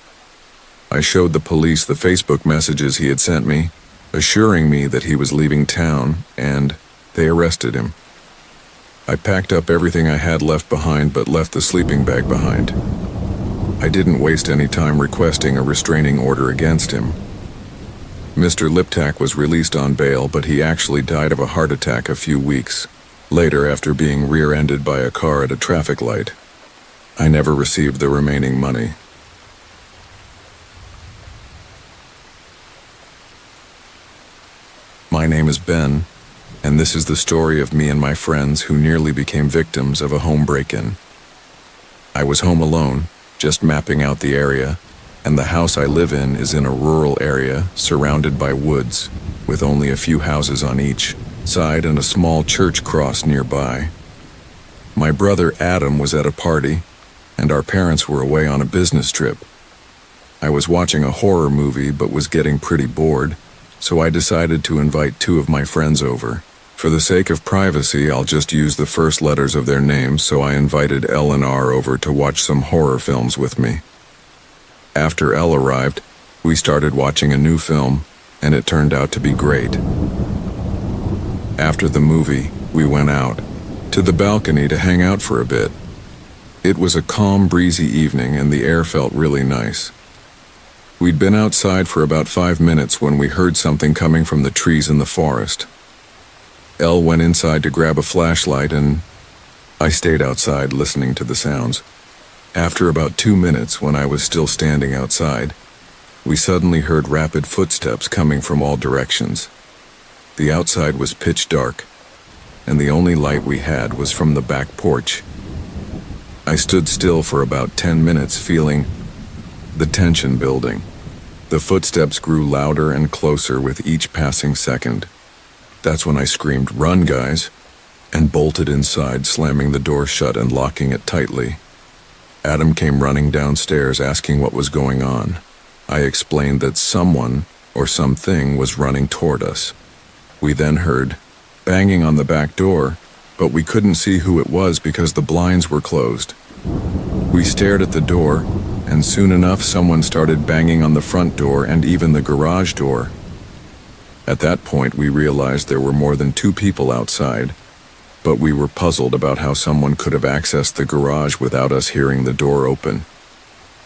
I showed the police the Facebook messages he had sent me, assuring me that he was leaving town, and they arrested him. I packed up everything I had left behind, but left the sleeping bag behind. I didn't waste any time requesting a restraining order against him. Mr. Liptak was released on bail, but he actually died of a heart attack a few weeks later after being rear-ended by a car at a traffic light. I never received the remaining money. My name is Ben, and this is the story of me and my friends who nearly became victims of a home break-in. I was home alone, just mapping out the area, and the house I live in is in a rural area surrounded by woods, with only a few houses on each side and a small church cross nearby. My brother Adam was at a party, and our parents were away on a business trip. I was watching a horror movie but was getting pretty bored, so I decided to invite two of my friends over. For the sake of privacy, I'll just use the first letters of their names, so I invited Elle and R over to watch some horror films with me. After Elle arrived, we started watching a new film, and it turned out to be great. After the movie, we went out to the balcony to hang out for a bit. It was a calm, breezy evening, and the air felt really nice. We'd been outside for about 5 minutes when we heard something coming from the trees in the forest. Elle went inside to grab a flashlight, and I stayed outside listening to the sounds. After about 2 minutes, when I was still standing outside, we suddenly heard rapid footsteps coming from all directions. The outside was pitch dark, and the only light we had was from the back porch. I stood still for about 10 minutes, feeling the tension building. The footsteps grew louder and closer with each passing second. That's when I screamed, "Run, guys," and bolted inside, slamming the door shut and locking it tightly. Adam came running downstairs asking what was going on. I explained that someone or something was running toward us. We then heard banging on the back door, but we couldn't see who it was because the blinds were closed. We stared at the door, and soon enough someone started banging on the front door and even the garage door. At that point, we realized there were more than 2 people outside, but we were puzzled about how someone could have accessed the garage without us hearing the door open.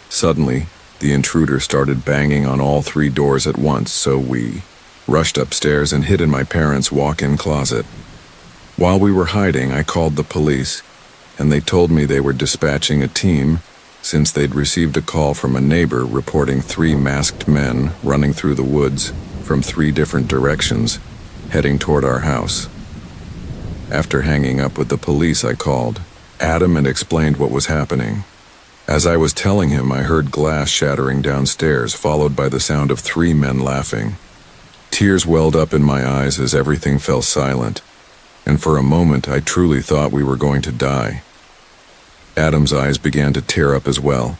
Suddenly, the intruder started banging on all 3 doors at once, so we rushed upstairs and hid in my parents' walk-in closet. While we were hiding, I called the police, and they told me they were dispatching a team since they'd received a call from a neighbor reporting 3 masked men running through the woods from 3 different directions, heading toward our house. After hanging up with the police, I called Adam and explained what was happening. As I was telling him, I heard glass shattering downstairs, followed by the sound of 3 men laughing. Tears welled up in my eyes as everything fell silent, and for a moment I truly thought we were going to die. Adam's eyes began to tear up as well.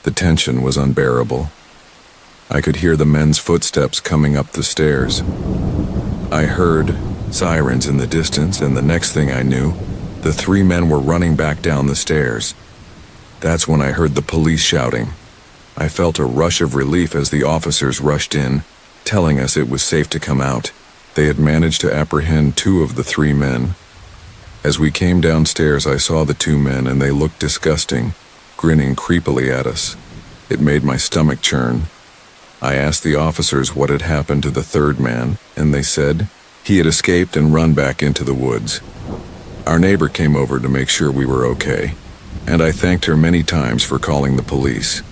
The tension was unbearable. I could hear the men's footsteps coming up the stairs. I heard sirens in the distance, and the next thing I knew, the 3 men were running back down the stairs. That's when I heard the police shouting. I felt a rush of relief as the officers rushed in, telling us it was safe to come out. They had managed to apprehend 2 of the 3 men. As we came downstairs, I saw the 2 men, and they looked disgusting, grinning creepily at us. It made my stomach churn. I asked the officers what had happened to the 3rd man, and they said he had escaped and run back into the woods. Our neighbor came over to make sure we were okay, and I thanked her many times for calling the police.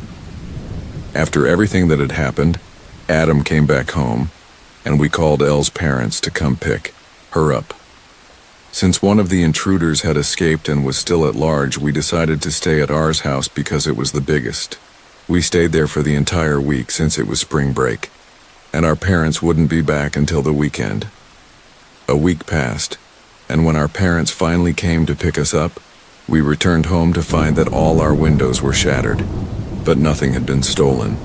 After everything that had happened, Adam came back home, and we called Elle's parents to come pick her up. Since one of the intruders had escaped and was still at large, we decided to stay at ours house because it was the biggest. We stayed there for the entire week since it was spring break, and our parents wouldn't be back until the weekend. A week passed, and when our parents finally came to pick us up, we returned home to find that all our windows were shattered, but nothing had been stolen.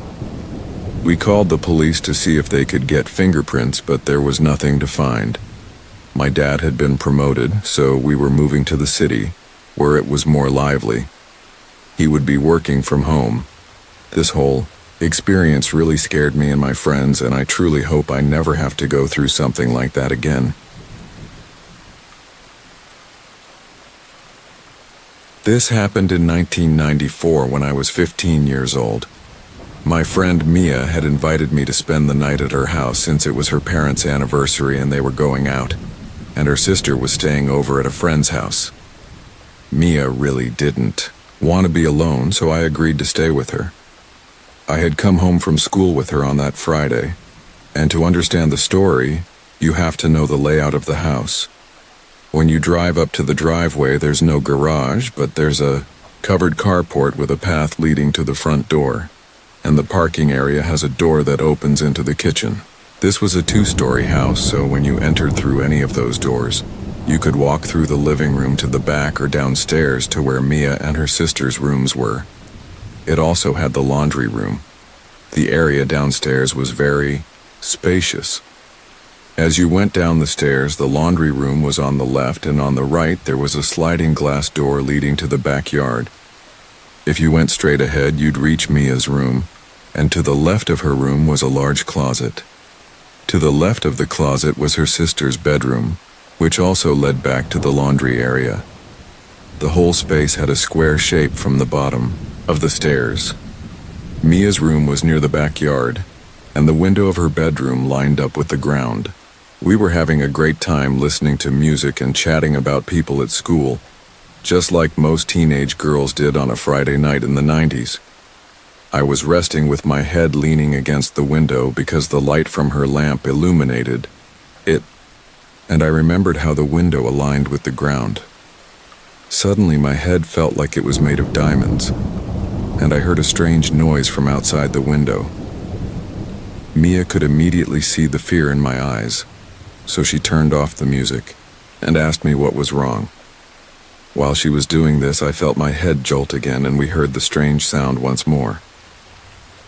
We called the police to see if they could get fingerprints, but there was nothing to find. My dad had been promoted, so we were moving to the city, where it was more lively. He would be working from home. This whole experience really scared me and my friends, and I truly hope I never have to go through something like that again. This happened in 1994 when I was 15 years old. My friend Mia had invited me to spend the night at her house since it was her parents' anniversary and they were going out, and her sister was staying over at a friend's house. Mia really didn't want to be alone, so I agreed to stay with her. I had come home from school with her on that Friday, and to understand the story, you have to know the layout of the house. When you drive up to the driveway, there's no garage, but there's a covered carport with a path leading to the front door, and the parking area has a door that opens into the kitchen. This was a 2-story house, so when you entered through any of those doors, you could walk through the living room to the back or downstairs to where Mia and her sister's rooms were. It also had the laundry room. The area downstairs was very spacious. As you went down the stairs, the laundry room was on the left, and on the right there was a sliding glass door leading to the backyard. If you went straight ahead, you'd reach Mia's room, and to the left of her room was a large closet. To the left of the closet was her sister's bedroom, which also led back to the laundry area. The whole space had a square shape from the bottom of the stairs. Mia's room was near the backyard, and the window of her bedroom lined up with the ground. We were having a great time listening to music and chatting about people at school, just like most teenage girls did on a Friday night in the 90s. I was resting with my head leaning against the window because the light from her lamp illuminated it, and I remembered how the window aligned with the ground. Suddenly my head felt like it was made of diamonds, and I heard a strange noise from outside the window. Mia could immediately see the fear in my eyes, so she turned off the music and asked me what was wrong. While she was doing this, I felt my head jolt again, and we heard the strange sound once more.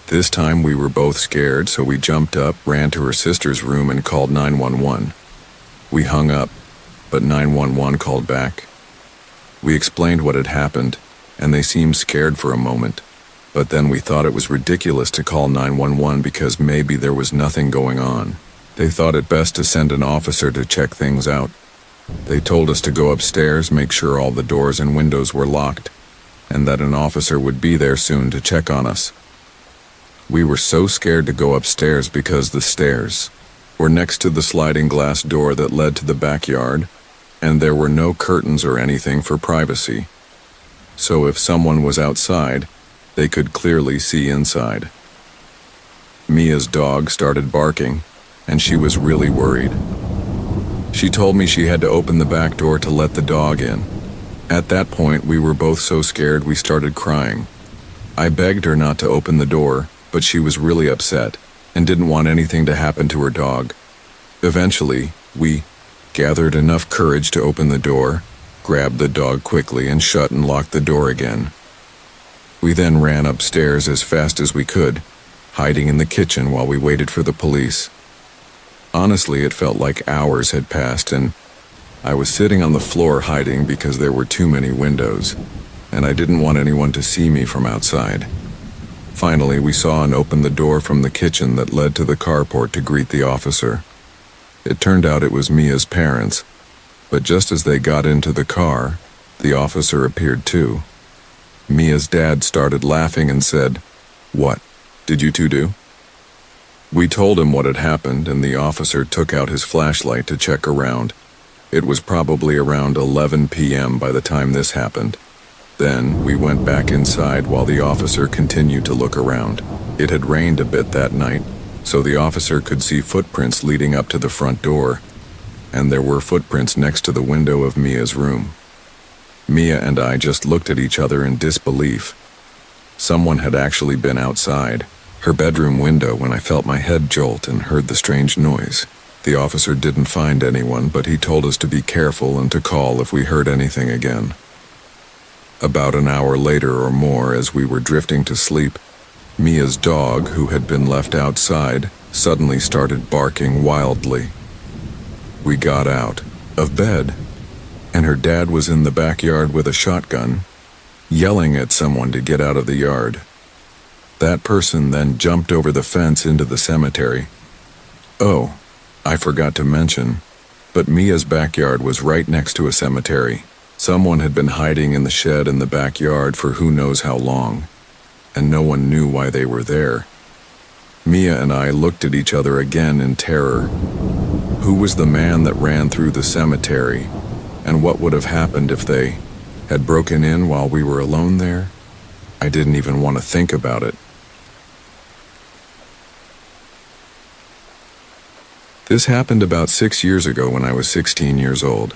This time we were both scared, so we jumped up, ran to her sister's room, and called 911. We hung up, but 911 called back. We explained what had happened, and they seemed scared for a moment, but then we thought it was ridiculous to call 911 because maybe there was nothing going on. They thought it best to send an officer to check things out. They told us to go upstairs, make sure all the doors and windows were locked, and that an officer would be there soon to check on us. We were so scared to go upstairs because the stairs were next to the sliding glass door that led to the backyard, and there were no curtains or anything for privacy. So if someone was outside, they could clearly see inside. Mia's dog started barking, and she was really worried. She told me she had to open the back door to let the dog in. At that point, we were both so scared we started crying. I begged her not to open the door, but she was really upset and didn't want anything to happen to her dog. Eventually, we gathered enough courage to open the door, grabbed the dog quickly, and shut and locked the door again. We then ran upstairs as fast as we could, hiding in the kitchen while we waited for the police. Honestly, it felt like hours had passed, and I was sitting on the floor hiding because there were too many windows, and I didn't want anyone to see me from outside. Finally, we saw and opened the door from the kitchen that led to the carport to greet the officer. It turned out it was Mia's parents, but just as they got into the car, the officer appeared too. Mia's dad started laughing and said, "What did you two do?" We told him what had happened, and the officer took out his flashlight to check around. It was probably around 11 p.m. by the time this happened. Then we went back inside while the officer continued to look around. It had rained a bit that night, so the officer could see footprints leading up to the front door, and there were footprints next to the window of Mia's room. Mia and I just looked at each other in disbelief. Someone had actually been outside her bedroom window when I felt my head jolt and heard the strange noise. The officer didn't find anyone, but he told us to be careful and to call if we heard anything again. About an hour later or more, as we were drifting to sleep, Mia's dog, who had been left outside, suddenly started barking wildly. We got out of bed, and her dad was in the backyard with a shotgun, yelling at someone to get out of the yard. That person then jumped over the fence into the cemetery. Oh, I forgot to mention, but Mia's backyard was right next to a cemetery. Someone had been hiding in the shed in the backyard for who knows how long, and no one knew why they were there. Mia and I looked at each other again in terror. Who was the man that ran through the cemetery, and what would have happened if they had broken in while we were alone there? I didn't even want to think about it. This happened about 6 years ago when I was 16 years old.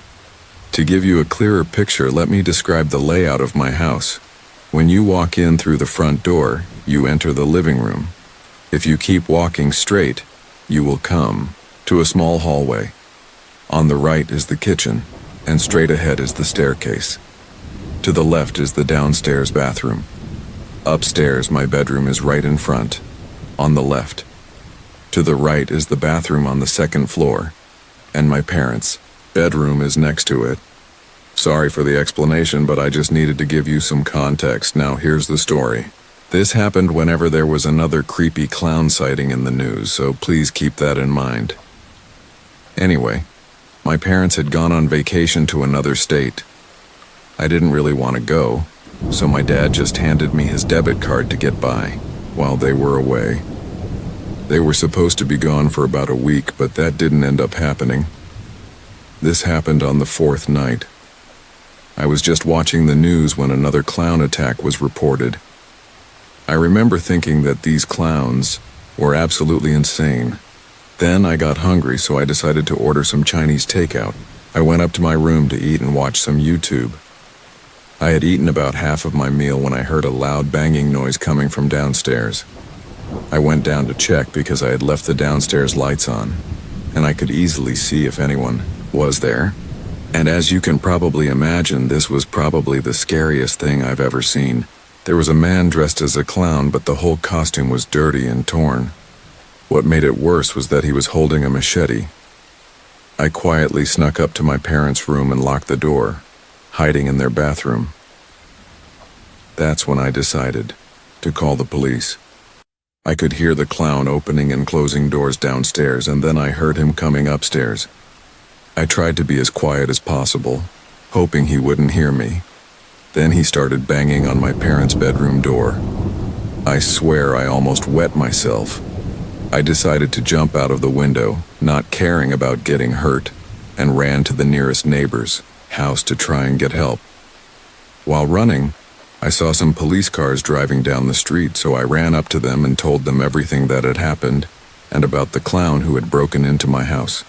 To give you a clearer picture, let me describe the layout of my house. When you walk in through the front door, you enter the living room. If you keep walking straight, you will come to a small hallway. On the right is the kitchen, and straight ahead is the staircase. To the left is the downstairs bathroom. Upstairs, my bedroom is right in front, on the left. To the right is the bathroom on the second floor, and my parents' bedroom is next to it. Sorry for the explanation, but I just needed to give you some context. Now here's the story. This happened whenever there was another creepy clown sighting in the news, so please keep that in mind. Anyway, my parents had gone on vacation to another state. I didn't really want to go, so my dad just handed me his debit card to get by while they were away. They were supposed to be gone for about a week, but that didn't end up happening. This happened on the fourth night. I was just watching the news when another clown attack was reported. I remember thinking that these clowns were absolutely insane. Then I got hungry, so I decided to order some Chinese takeout. I went up to my room to eat and watch some YouTube. I had eaten about half of my meal when I heard a loud banging noise coming from downstairs. I went down to check because I had left the downstairs lights on, and I could easily see if anyone was there. And as you can probably imagine, this was probably the scariest thing I've ever seen. There was a man dressed as a clown, but the whole costume was dirty and torn. What made it worse was that he was holding a machete. I quietly snuck up to my parents' room and locked the door, hiding in their bathroom. That's when I decided to call the police. I could hear the clown opening and closing doors downstairs, and then I heard him coming upstairs. I tried to be as quiet as possible, hoping he wouldn't hear me. Then he started banging on my parents' bedroom door. I swear I almost wet myself. I decided to jump out of the window, not caring about getting hurt, and ran to the nearest neighbor's house to try and get help. While running, I saw some police cars driving down the street, so I ran up to them and told them everything that had happened and about the clown who had broken into my house.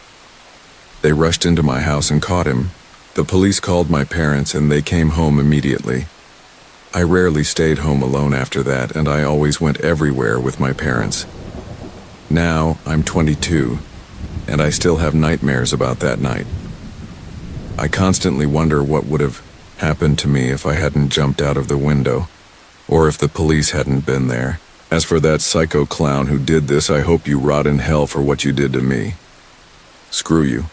They rushed into my house and caught him. The police called my parents and they came home immediately. I rarely stayed home alone after that, and I always went everywhere with my parents. Now I'm 22, and I still have nightmares about that night. I constantly wonder what would have happened to me if I hadn't jumped out of the window, or if the police hadn't been there. As for that psycho clown who did this, I hope you rot in hell for what you did to me. Screw you.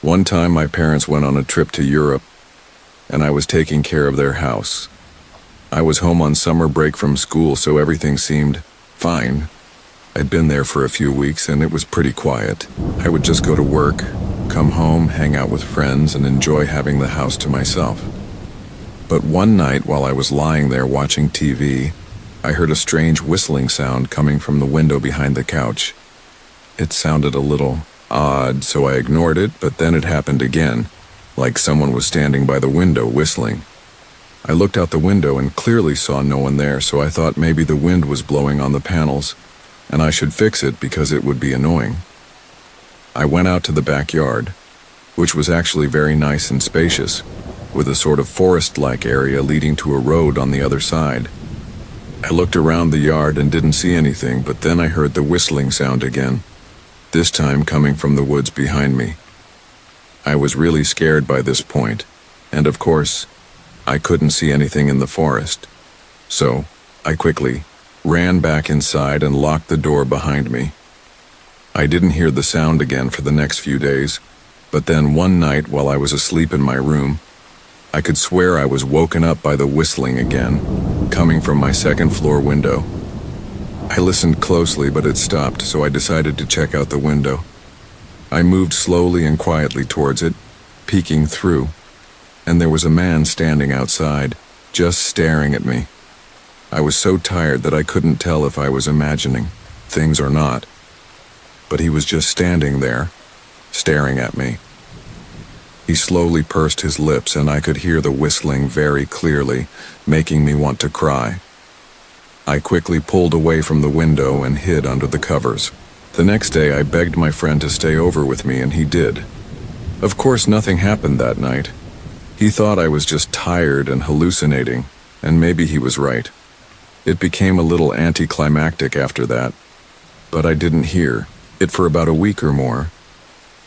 One time my parents went on a trip to Europe, and I was taking care of their house. I was home on summer break from school, so everything seemed fine. I'd been there for a few weeks, and it was pretty quiet. I would just go to work, come home, hang out with friends, and enjoy having the house to myself. But one night, while I was lying there watching TV, I heard a strange whistling sound coming from the window behind the couch. It sounded a little odd, so I ignored it, but then it happened again, like someone was standing by the window whistling. I looked out the window and clearly saw no one there, so I thought maybe the wind was blowing on the panels, and I should fix it because it would be annoying. I went out to the backyard, which was actually very nice and spacious, with a sort of forest-like area leading to a road on the other side. I looked around the yard and didn't see anything, but then I heard the whistling sound again, this time coming from the woods behind me. I was really scared by this point, and of course, I couldn't see anything in the forest. So, I quickly ran back inside and locked the door behind me. I didn't hear the sound again for the next few days, but then one night while I was asleep in my room, I could swear I was woken up by the whistling again, coming from my second-floor window. I listened closely, but it stopped, so I decided to check out the window. I moved slowly and quietly towards it, peeking through, and there was a man standing outside, just staring at me. I was so tired that I couldn't tell if I was imagining things or not, but he was just standing there, staring at me. He slowly pursed his lips, and I could hear the whistling very clearly, making me want to cry. I quickly pulled away from the window and hid under the covers. The next day I begged my friend to stay over with me, and he did. Of course, nothing happened that night. He thought I was just tired and hallucinating, and maybe he was right. It became a little anticlimactic after that, but I didn't hear it for about a week or more.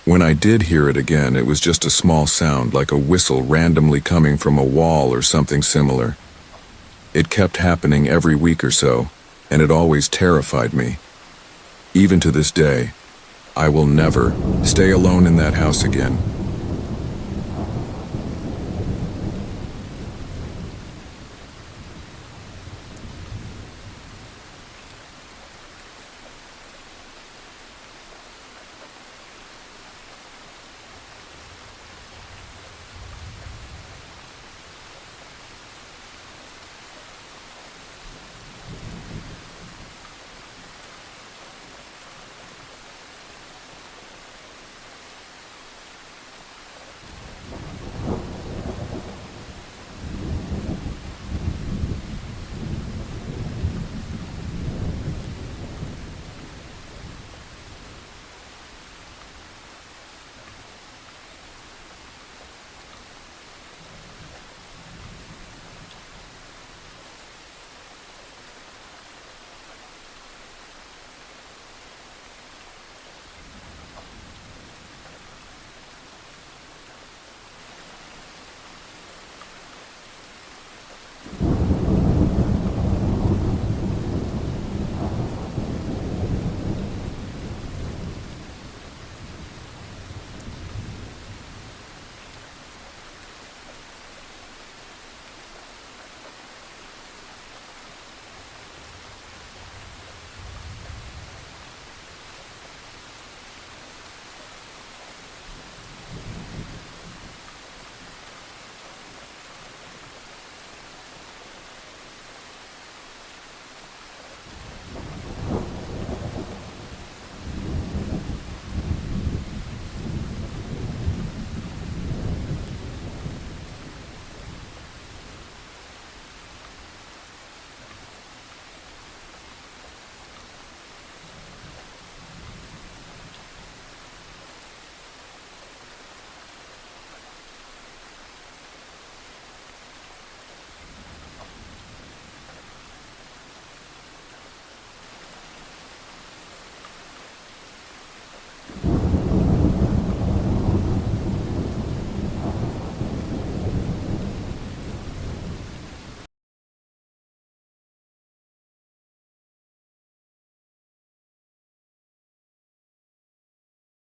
When I did hear it again, it was just a small sound, like a whistle randomly coming from a wall or something similar. It kept happening every week or so, and it always terrified me. Even to this day, I will never stay alone in that house again.